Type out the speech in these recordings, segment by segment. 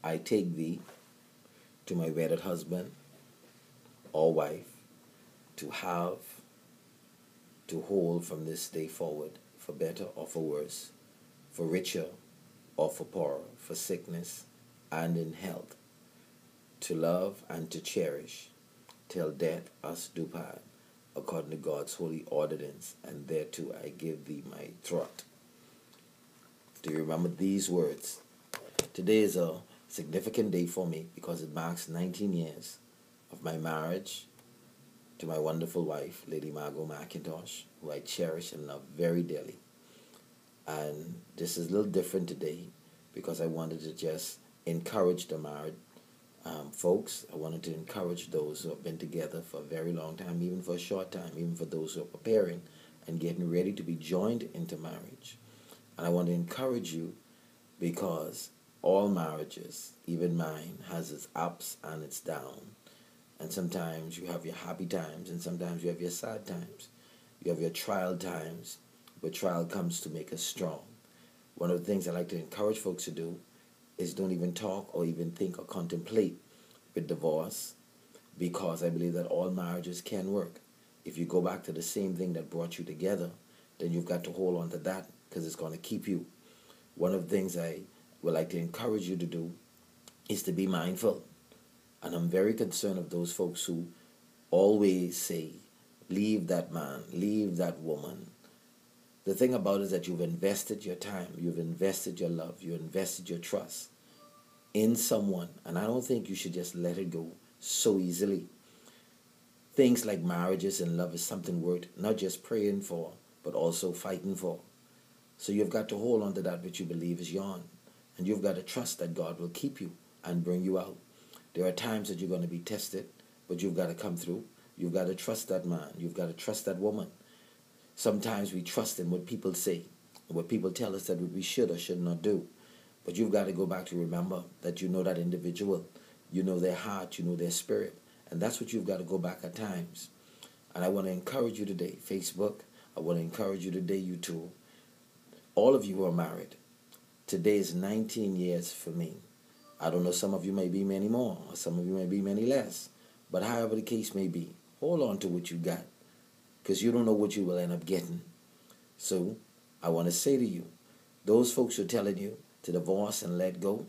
I take thee to my wedded husband or wife to have, to hold from this day forward, for better or for worse, for richer or for poorer, for sickness and in health, to love and to cherish, till death us do part, according to God's holy ordinance, and thereto I give thee my throat. Do you remember these words? Today is a significant day for me because it marks 19 years of my marriage to my wonderful wife, Lady Margot McIntosh, who I cherish and love very dearly. And this is a little different today because I wanted to just encourage the married folks. I wanted to encourage those who have been together for a very long time, even for a short time, even for those who are preparing and getting ready to be joined into marriage. And I want to encourage you because all marriages, even mine, has its ups and its downs. And sometimes you have your happy times, and sometimes you have your sad times. You have your trial times, but trial comes to make us strong. One of the things I like to encourage folks to do is don't even talk or even think or contemplate with divorce, because I believe that all marriages can work. If you go back to the same thing that brought you together, then you've got to hold on to that because it's going to keep you. One of the things I would like to encourage you to do is to be mindful. And I'm very concerned of those folks who always say, leave that man, leave that woman. The thing about it is that you've invested your time, you've invested your love, you've invested your trust in someone. And I don't think you should just let it go so easily. Things like marriages and love is something worth not just praying for, but also fighting for. So you've got to hold on to that which you believe is yours. And you've got to trust that God will keep you and bring you out. There are times that you're going to be tested, but you've got to come through. You've got to trust that man. You've got to trust that woman. Sometimes we trust in what people say, what people tell us that we should or should not do. But you've got to go back to remember that you know that individual. You know their heart. You know their spirit. And that's what you've got to go back at times. And I want to encourage you today, Facebook. I want to encourage you today, YouTube. All of you who are married. Today is 19 years for me. I don't know, some of you may be many more, or some of you may be many less. But however the case may be, hold on to what you got, because you don't know what you will end up getting. So I want to say to you, those folks who are telling you to divorce and let go,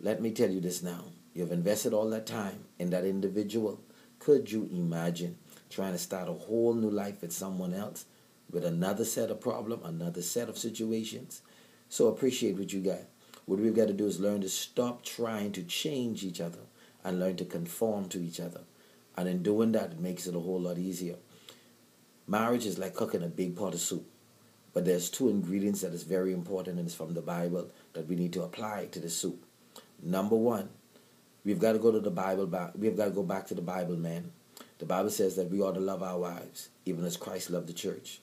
let me tell you this now. You've invested all that time in that individual. Could you imagine trying to start a whole new life with someone else, with another set of problems, another set of situations? So appreciate what you got. What we've got to do is learn to stop trying to change each other and learn to conform to each other. And in doing that, it makes it a whole lot easier. Marriage is like cooking a big pot of soup. But there's two ingredients that is very important, and it's from the Bible, that we need to apply to the soup. Number one, we've got to go to the Bible. We've got to go back to the Bible, man. The Bible says that we ought to love our wives, even as Christ loved the church.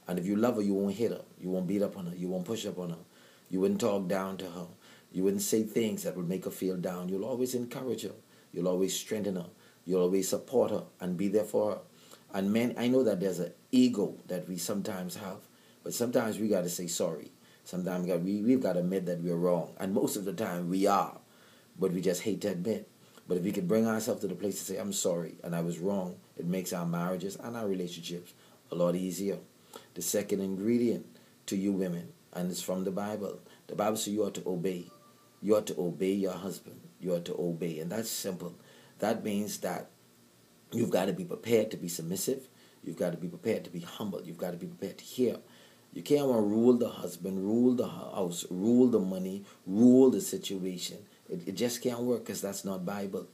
And if you love her, you won't hit her. You won't beat up on her. You won't push up on her. You wouldn't talk down to her. You wouldn't say things that would make her feel down. You'll always encourage her. You'll always strengthen her. You'll always support her and be there for her. And men, I know that there's an ego that we sometimes have, but sometimes we got to say sorry. Sometimes we've got to admit that we're wrong. And most of the time we are, but we just hate to admit. But if we can bring ourselves to the place to say, I'm sorry and I was wrong, it makes our marriages and our relationships a lot easier. The second ingredient to you women, and it's from the Bible. The Bible says you ought to obey. You ought to obey your husband. You ought to obey. And that's simple. That means that you've got to be prepared to be submissive. You've got to be prepared to be humble. You've got to be prepared to hear. You can't want to rule the husband, rule the house, rule the money, rule the situation. It just can't work because that's not Bible.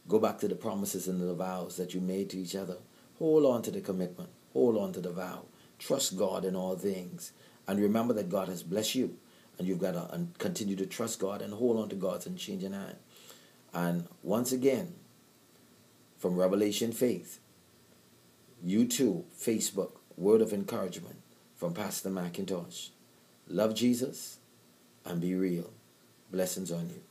Go back to the promises and the vows that you made to each other. Hold on to the commitment. Hold on to the vow. Trust God in all things. And remember that God has blessed you. And you've got to continue to trust God and hold on to God's unchanging hand. And once again, from Revelation Faith, YouTube, Facebook, word of encouragement from Pastor McIntosh. Love Jesus and be real. Blessings on you.